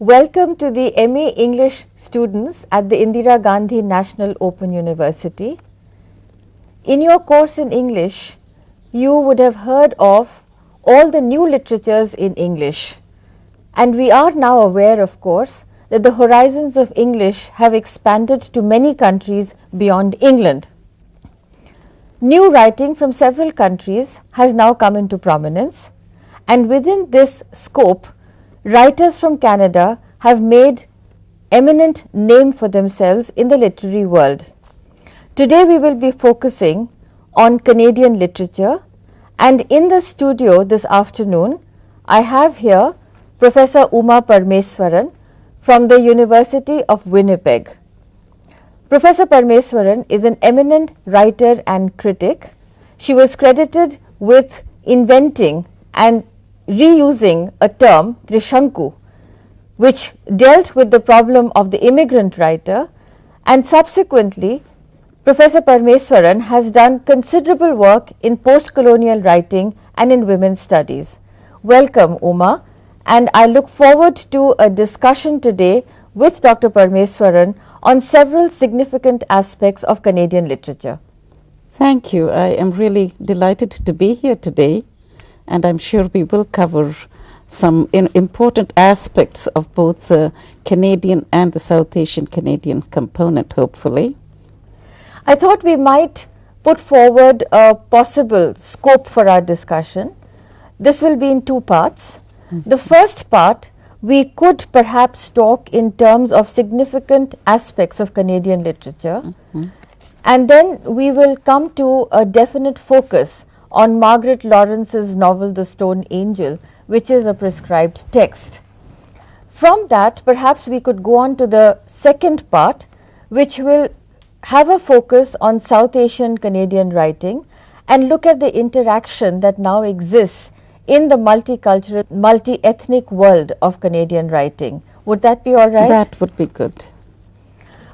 Welcome to the MA English students at the Indira Gandhi National Open University. In your course in English, you would have heard of all the new literatures in English. And we are now aware, of course, that the horizons of English have expanded to many countries beyond England. New writing from several countries has now come into prominence, and within this scope, writers from Canada have made eminent name for themselves in the literary world. Today we will be focusing on Canadian literature, and in the studio this afternoon I have here Professor Uma Parameswaran from the University of Winnipeg. Professor Parameswaran is an eminent writer and critic. She was credited with inventing and reusing a term, Trishanku, which dealt with the problem of the immigrant writer, and subsequently Professor Parameswaran has done considerable work in post-colonial writing and in women's studies. Welcome, Uma, and I look forward to a discussion today with Dr. Parameswaran on several significant aspects of Canadian literature. Thank you. I am really delighted to be here today, and I'm sure we will cover some important aspects of both the Canadian and the South Asian Canadian component, hopefully. I thought we might put forward a possible scope for our discussion. This will be in two parts. The first part, we could perhaps talk in terms of significant aspects of Canadian literature, and then we will come to a definite focus on Margaret Lawrence's novel The Stone Angel, which is a prescribed text. From that, perhaps we could go on to the second part, which will have a focus on South Asian Canadian writing and look at the interaction that now exists in the multicultural, multi-ethnic world of Canadian writing. Would that be all right? That would be good.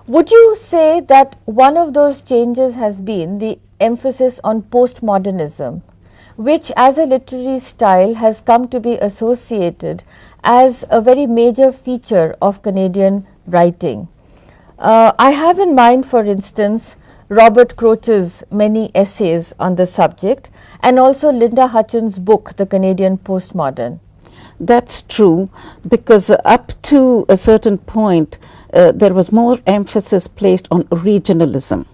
Would you say that one of those changes has been the emphasis on postmodernism, which as a literary style has come to be associated as a very major feature of Canadian writing? I have in mind, for instance, Robert Croce's many essays on the subject, and also Linda Hutchins' book, The Canadian Postmodern. That's true, because up to a certain point, there was more emphasis placed on regionalism.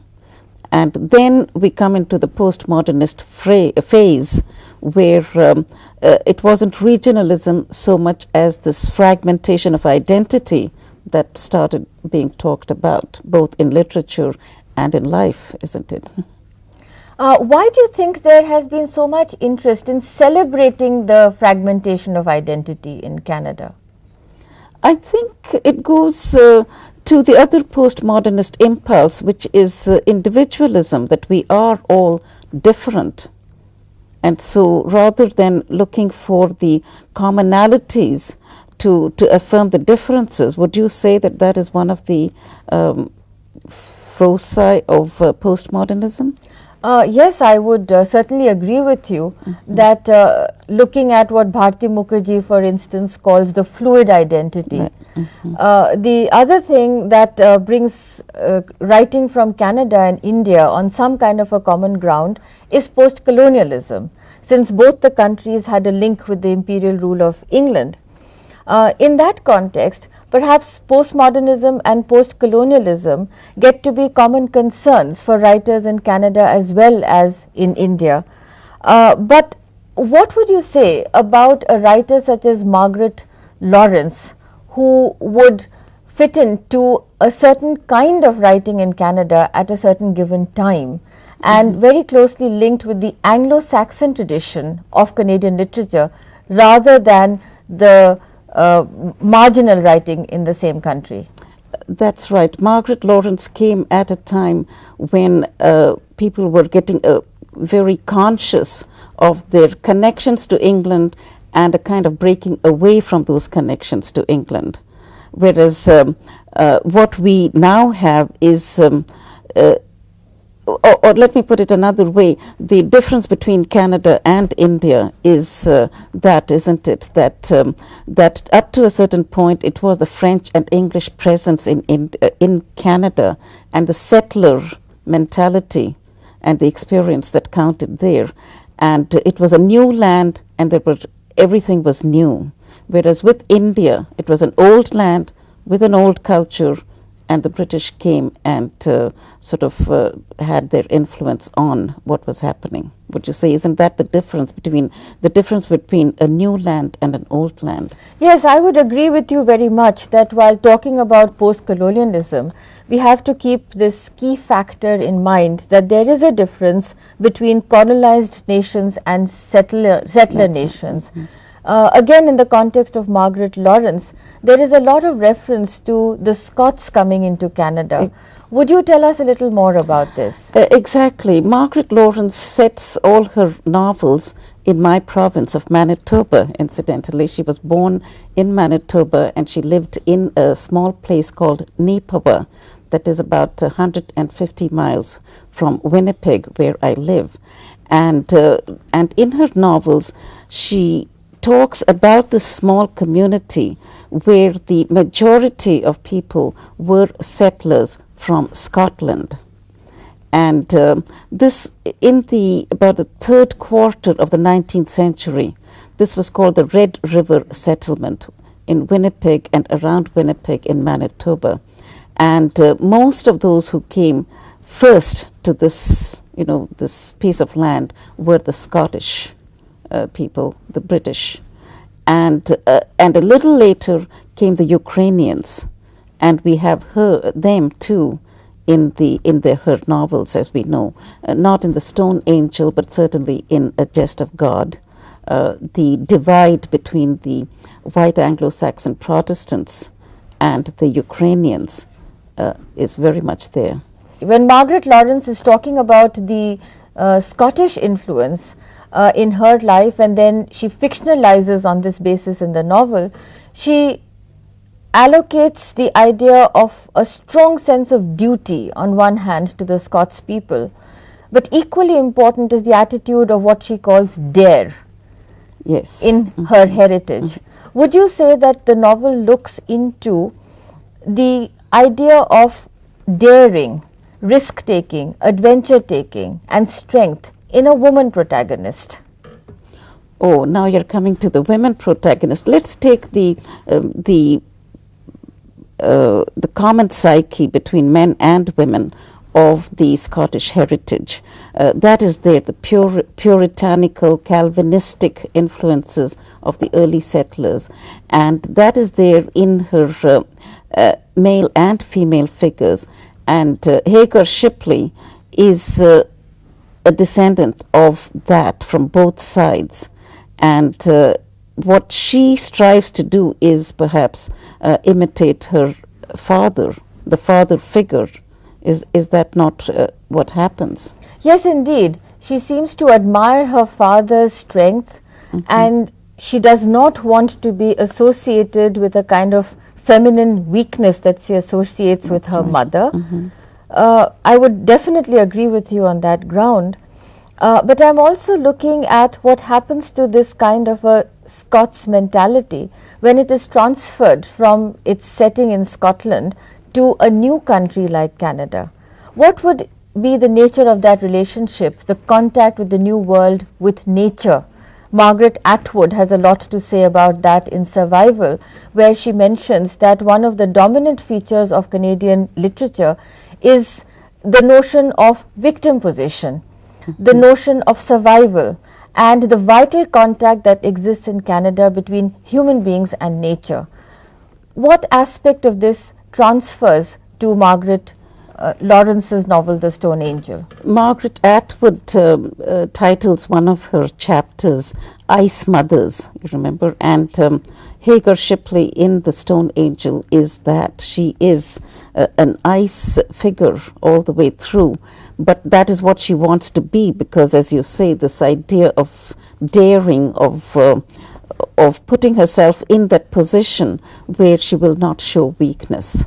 And then we come into the postmodernist phase, where it wasn't regionalism so much as this fragmentation of identity that started being talked about, both in literature and in life, isn't it? Why do you think there has been so much interest in celebrating the fragmentation of identity in Canada? I think it goes to the other postmodernist impulse, which is individualism, that we are all different. And so rather than looking for the commonalities to affirm the differences, would you say that that is one of the foci of postmodernism? Yes, I would certainly agree with you that looking at what Bharti Mukherjee, for instance, calls the fluid identity. The other thing that brings writing from Canada and India on some kind of a common ground is post-colonialism, since both the countries had a link with the imperial rule of England. In that context, perhaps postmodernism and post-colonialism get to be common concerns for writers in Canada as well as in India. But what would you say about a writer such as Margaret Lawrence, who would fit into a certain kind of writing in Canada at a certain given time, and very closely linked with the Anglo-Saxon tradition of Canadian literature rather than the marginal writing in the same country? That's right. Margaret Lawrence came at a time when people were getting very conscious of their connections to England and a kind of breaking away from those connections to England. Whereas what we now have is or let me put it another way, the difference between Canada and India is that, isn't it? That up to a certain point, it was the French and English presence in Canada and the settler mentality and the experience that counted there. And it was a new land, and everything was new. Whereas with India, it was an old land with an old culture, and the British came and had their influence on what was happening. Would you say, isn't that the difference between a new land and an old land? Yes, I would agree with you very much that while talking about post-colonialism, we have to keep this key factor in mind, that there is a difference between colonized nations and settler nations. Again, in the context of Margaret Laurence, there is a lot of reference to the Scots coming into Canada. Would you tell us a little more about this? Exactly. Margaret Laurence sets all her novels in my province of Manitoba, incidentally. She was born in Manitoba, and she lived in a small place called Neepawa, that is about 150 miles from Winnipeg, where I live. And in her novels, she talks about the small community where the majority of people were settlers from Scotland. And this, in about the third quarter of the 19th century, this was called the Red River Settlement in Winnipeg and around Winnipeg in Manitoba. And most of those who came first to this, this piece of land were the Scottish people, the British. And a little later came the Ukrainians, and we have them too in her novels, as we know, not in The Stone Angel, but certainly in A Jest of God. The divide between the white Anglo-Saxon Protestants and the Ukrainians is very much there. When Margaret Laurence is talking about the Scottish influence in her life, and then she fictionalizes on this basis in the novel, she allocates the idea of a strong sense of duty on one hand to the Scots people, but equally important is the attitude of what she calls dare. Yes. In her heritage. Would you say that the novel looks into the idea of daring, risk-taking, adventure-taking and strength in a woman protagonist? Oh, now you're coming to the women protagonist. Let's take the common psyche between men and women of the Scottish heritage. That is there, the puritanical, Calvinistic influences of the early settlers, and that is there in her male and female figures. And Hagar Shipley is a descendant of that from both sides. And what she strives to do is perhaps imitate her father, the father figure. Is that not what happens? Yes, indeed. She seems to admire her father's strength, and she does not want to be associated with a kind of feminine weakness that she associates with her mother. I would definitely agree with you on that ground. But I'm also looking at what happens to this kind of a Scots mentality when it is transferred from its setting in Scotland to a new country like Canada. What would be the nature of that relationship, the contact with the new world, with nature? Margaret Atwood has a lot to say about that in Survival, where she mentions that one of the dominant features of Canadian literature is the notion of victim position, the notion of survival, and the vital contact that exists in Canada between human beings and nature. What aspect of this transfers to Margaret Laurence's novel, The Stone Angel? Margaret Atwood titles one of her chapters Ice Mothers, you remember, and Hagar Shipley in The Stone Angel is that. She is an ice figure all the way through, but that is what she wants to be, because, as you say, this idea of daring, of putting herself in that position where she will not show weakness.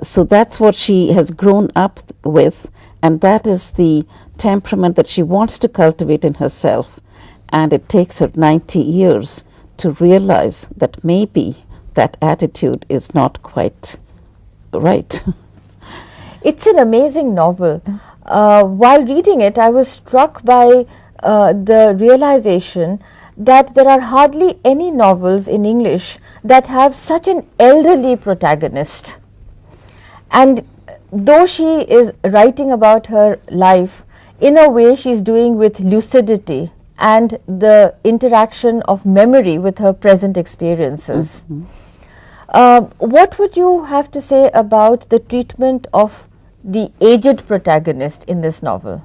So that's what she has grown up with, And that is the temperament that she wants to cultivate in herself. And it takes her 90 years to realize that maybe that attitude is not quite right. It's an amazing novel. While reading it, I was struck by the realization that there are hardly any novels in English that have such an elderly protagonist. And though she is writing about her life, in a way she's doing with lucidity and the interaction of memory with her present experiences. What would you have to say about the treatment of the aged protagonist in this novel?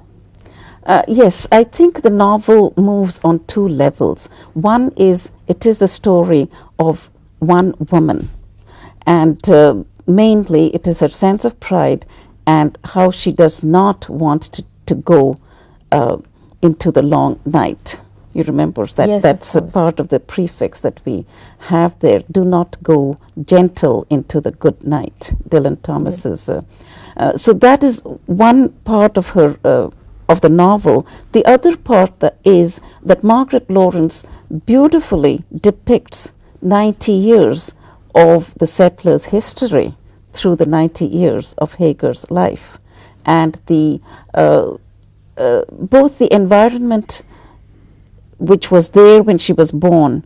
Yes, I think the novel moves on two levels. One is, it is the story of one woman, and mainly it is her sense of pride and how she does not want to go into the long night. You remember that? Yes, that's a part of the prefix that we have there. Do not go gentle into the good night. Dylan Thomas's. So that is one part of her of the novel. The other part is that Margaret Laurence beautifully depicts 90 years of the settler's history through the 90 years of Hagar's life, and the both the environment which was there when she was born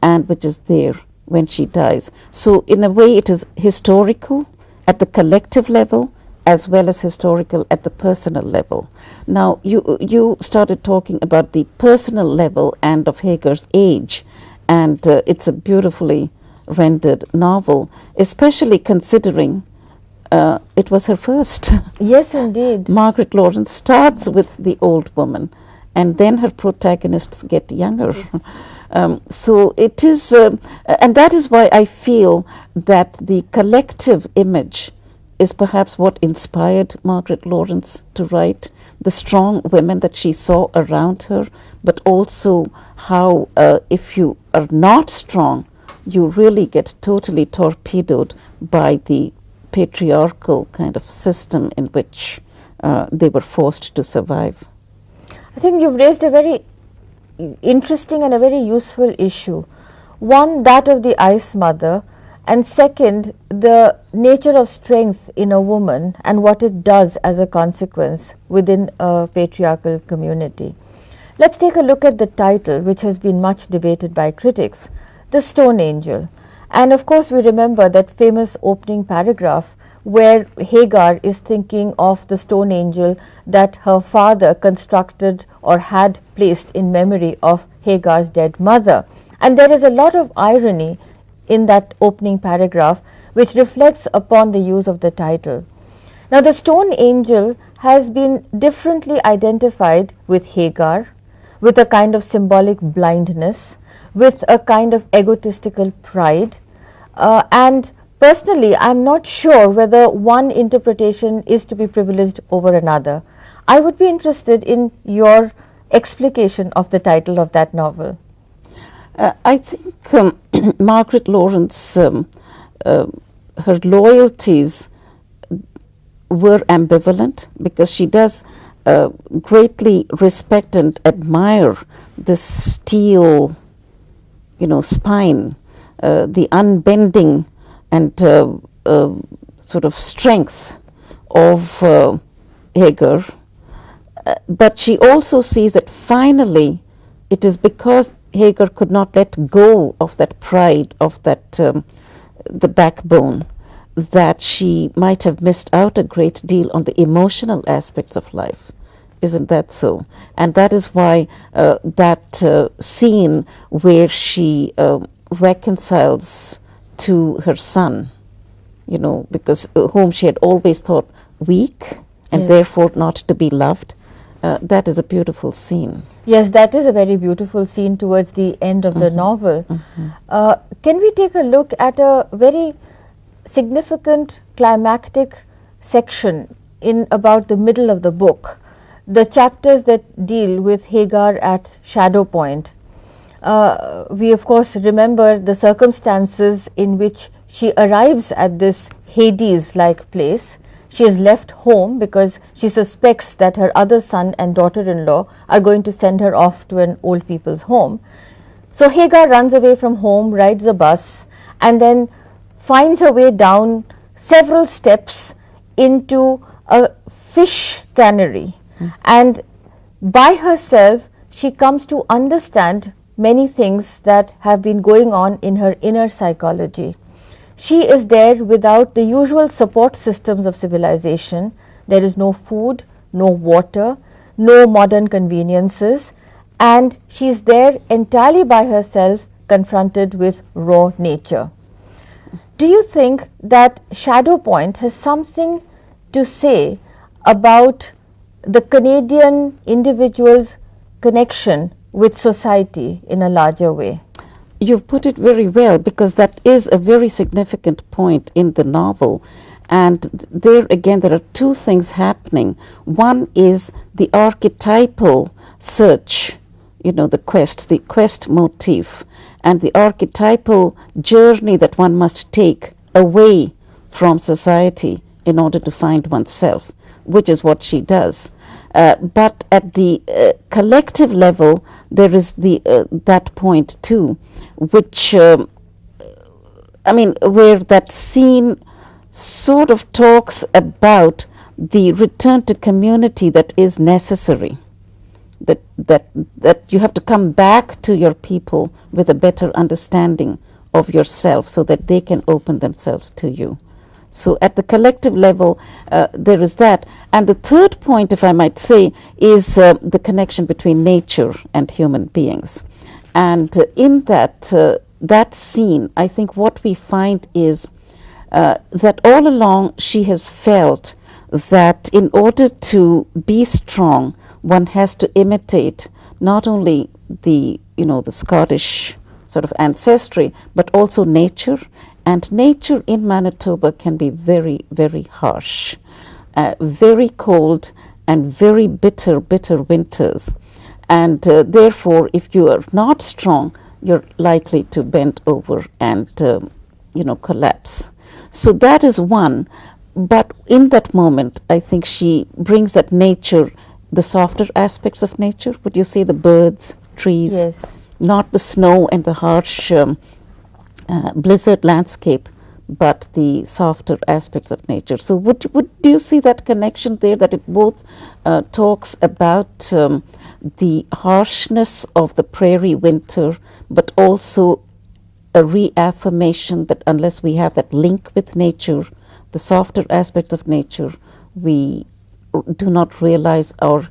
and which is there when she dies. So in a way it is historical at the collective level as well as historical at the personal level. Now you started talking about the personal level and of Hagar's age, and it's a beautifully rendered novel, especially considering it was her first. Yes, indeed. Margaret Laurence starts with the old woman, and then her protagonists get younger. So it is, and that is why I feel that the collective image is perhaps what inspired Margaret Laurence to write the strong women that she saw around her, but also how if you are not strong, you really get totally torpedoed by the patriarchal kind of system in which they were forced to survive. I think you've raised a very interesting and a very useful issue. One, that of the ice mother, and second, the nature of strength in a woman and what it does as a consequence within a patriarchal community. Let's take a look at the title, which has been much debated by critics, The Stone Angel. And of course we remember that famous opening paragraph where Hagar is thinking of the stone angel that her father constructed or had placed in memory of Hagar's dead mother. And there is a lot of irony in that opening paragraph which reflects upon the use of the title. Now the stone angel has been differently identified with Hagar, with a kind of symbolic blindness, with a kind of egotistical pride, and personally I'm not sure whether one interpretation is to be privileged over another. I would be interested in your explication of the title of that novel. I think Margaret Laurence, her loyalties were ambivalent because she does greatly respect and admire the steel, spine, the unbending and sort of strength of Hagar. But she also sees that finally it is because Hagar could not let go of that pride, of that the backbone, that she might have missed out a great deal on the emotional aspects of life. Isn't that so? And that is why that scene where she reconciles to her son, because whom she had always thought weak and therefore not to be loved, that is a beautiful scene. Yes, that is a very beautiful scene towards the end of the novel. Can we take a look at a very significant climactic section in about the middle of the book, the chapters that deal with Hagar at Shadow Point? We of course remember the circumstances in which she arrives at this Hades-like place. she is left home because she suspects that her other son and daughter-in-law are going to send her off to an old people's home. So Hagar runs away from home, rides a bus, and then finds her way down several steps into a fish cannery. And by herself, she comes to understand many things that have been going on in her inner psychology. She is there without the usual support systems of civilization. There is no food, no water, no modern conveniences, and she is there entirely by herself, confronted with raw nature. Do you think that Shadow Point has something to say about the Canadian individual's connection with society in a larger way? You've put it very well, because that is a very significant point in the novel. And there again, there are two things happening. One is the archetypal search, the quest motif, and the archetypal journey that one must take away from society in order to find oneself, which is what she does. But at the collective level, there is that point too, which where that scene sort of talks about the return to community that is necessary, that you have to come back to your people with a better understanding of yourself so that they can open themselves to you. So at the collective level, there is that. And the third point, if I might say, is the connection between nature and human beings. And in that scene, I think what we find is that all along she has felt that in order to be strong, one has to imitate not only the Scottish sort of ancestry, but also nature. And nature in Manitoba can be very, very harsh, very cold and very bitter winters. And therefore, if you are not strong, you're likely to bend over and, collapse. So that is one. But in that moment, I think she brings that nature, the softer aspects of nature. Would you say the birds, trees? Yes. Not the snow and the harsh blizzard landscape, but the softer aspects of nature. So do you see that connection there, that it both talks about the harshness of the prairie winter, but also a reaffirmation that unless we have that link with nature, the softer aspects of nature, we do not realize our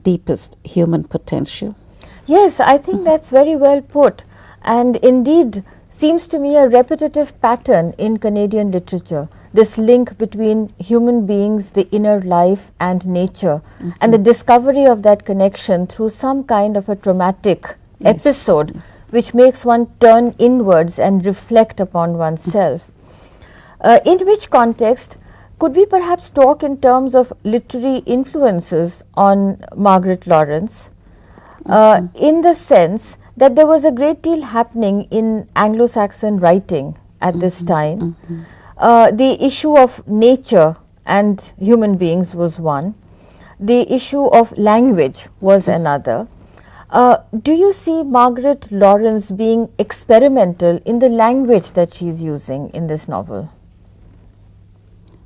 deepest human potential? Yes, I think that's very well put, and indeed seems to me a repetitive pattern in Canadian literature, this link between human beings, the inner life, and nature, and the discovery of that connection through some kind of a traumatic episode, which makes one turn inwards and reflect upon oneself. In which context could we perhaps talk in terms of literary influences on Margaret Laurence, in the sense that there was a great deal happening in Anglo-Saxon writing at this time. The issue of nature and human beings was one. The issue of language was another. Do you see Margaret Laurence being experimental in the language that she's using in this novel?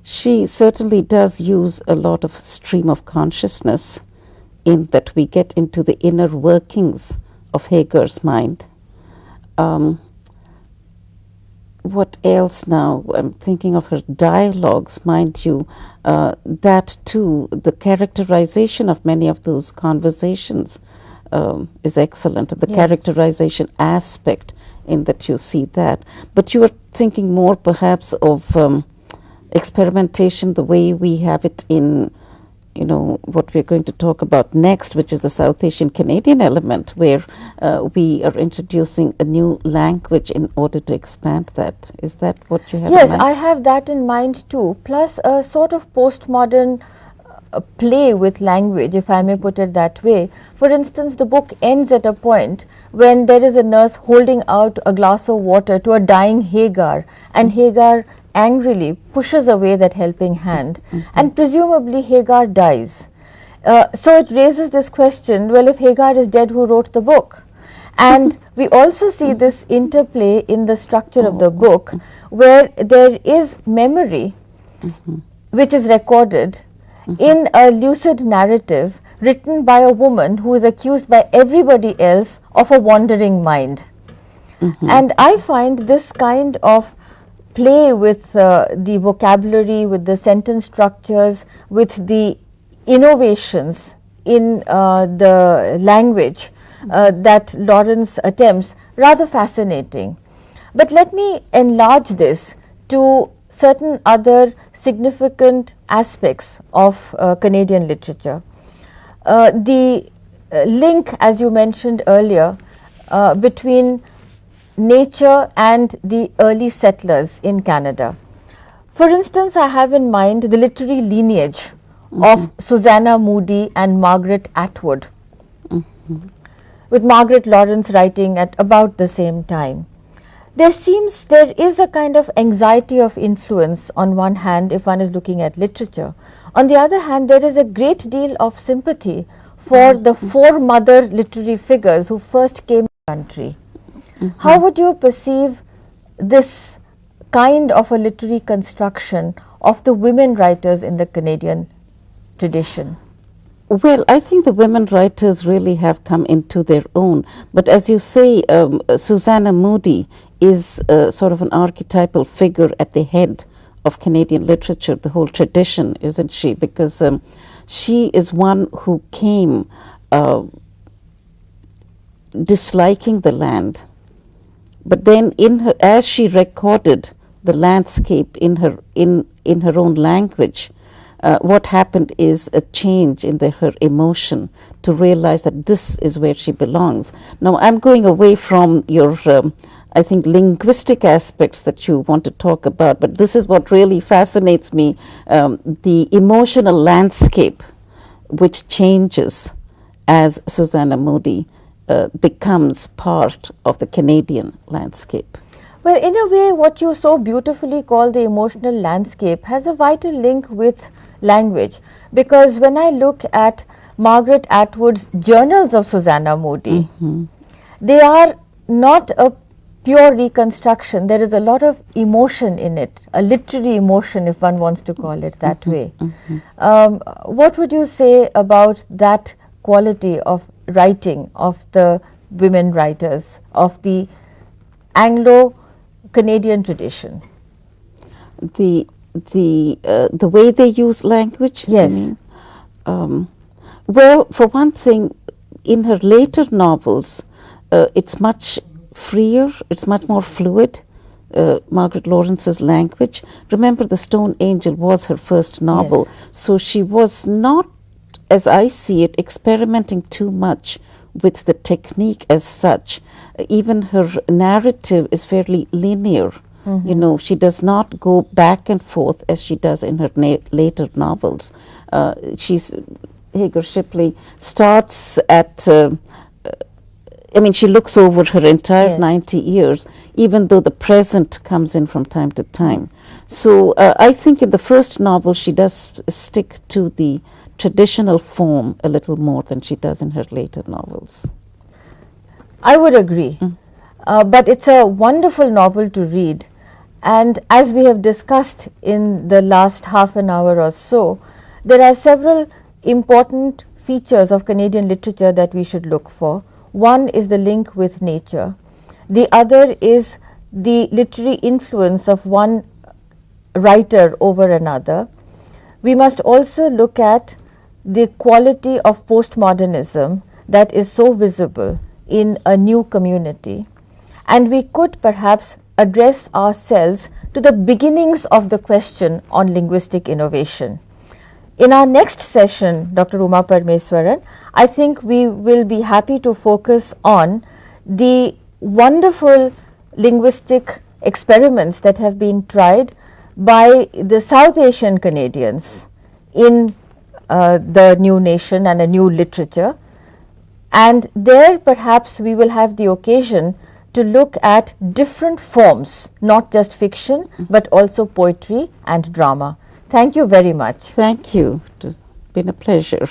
She certainly does use a lot of stream of consciousness, in that we get into the inner workings of Hagar's mind. What else now? I'm thinking of her dialogues, mind you. That too, the characterization of many of those conversations is excellent. The characterization aspect, in that you see that. But you are thinking more perhaps of experimentation the way we have it in what we're going to talk about next, which is the South Asian Canadian element, where we are introducing a new language in order to expand that. Is that what you have in mind? Yes, I have that in mind too, plus a sort of postmodern play with language, if I may put it that way. For instance, the book ends at a point when there is a nurse holding out a glass of water to a dying Hagar, and Hagar angrily pushes away that helping hand, and presumably Hagar dies. So it raises this question, well, if Hagar is dead, who wrote the book? And we also see this interplay in the structure of the book, where there is memory which is recorded in a lucid narrative written by a woman who is accused by everybody else of a wandering mind. And I find this kind of play with the vocabulary, with the sentence structures, with the innovations in the language that Lawrence attempts rather fascinating. But let me enlarge this to certain other significant aspects of Canadian literature. The link, as you mentioned earlier, between nature and the early settlers in Canada. For instance, I have in mind the literary lineage of Susanna Moodie and Margaret Atwood, with Margaret Lawrence writing at about the same time. There is a kind of anxiety of influence on one hand if one is looking at literature. On the other hand, there is a great deal of sympathy for the foremother literary figures who first came to the country. How would you perceive this kind of a literary construction of the women writers in the Canadian tradition? Well, I think the women writers really have come into their own. But as you say, Susanna Moodie is sort of an archetypal figure at the head of Canadian literature, the whole tradition, isn't she? Because she is one who came disliking the land. But then as she recorded the landscape in her own language, what happened is a change in her emotion to realize that this is where she belongs. Now, I'm going away from your, I think, linguistic aspects that you want to talk about, but this is what really fascinates me, the emotional landscape which changes as Susanna Moodie becomes part of the Canadian landscape. Well, in a way, what you so beautifully call the emotional landscape has a vital link with language, because when I look at Margaret Atwood's journals of Susanna Moodie, they are not a pure reconstruction. There is a lot of emotion in it, a literary emotion, if one wants to call it that way. What would you say about that quality of writing of the women writers of the Anglo-Canadian tradition? The way they use language? Yes. Well, for one thing, in her later novels, it's much freer, it's much more fluid, Margaret Lawrence's language. Remember, The Stone Angel was her first novel, Yes. so she was not, as I see it, experimenting too much with the technique as such. Even her narrative is fairly linear. You know, she does not go back and forth as she does in her later novels. Hagar Shipley starts at, she looks over her entire Yes. 90 years, even though the present comes in from time to time. So I think in the first novel she does stick to the traditional form a little more than she does in her later novels. I would agree. But it's a wonderful novel to read. And as we have discussed in the last half an hour or so, there are several important features of Canadian literature that we should look for. One is the link with nature. The other is the literary influence of one writer over another. We must also look at the quality of postmodernism that is so visible in a new community. And we could perhaps address ourselves to the beginnings of the question on linguistic innovation. In our next session, Dr. Uma Parameswaran, I think we will be happy to focus on the wonderful linguistic experiments that have been tried by the South Asian Canadians in the new nation and a new literature. And there perhaps we will have the occasion to look at different forms, not just fiction, but also poetry and drama. Thank you very much. Thank you. It has been a pleasure.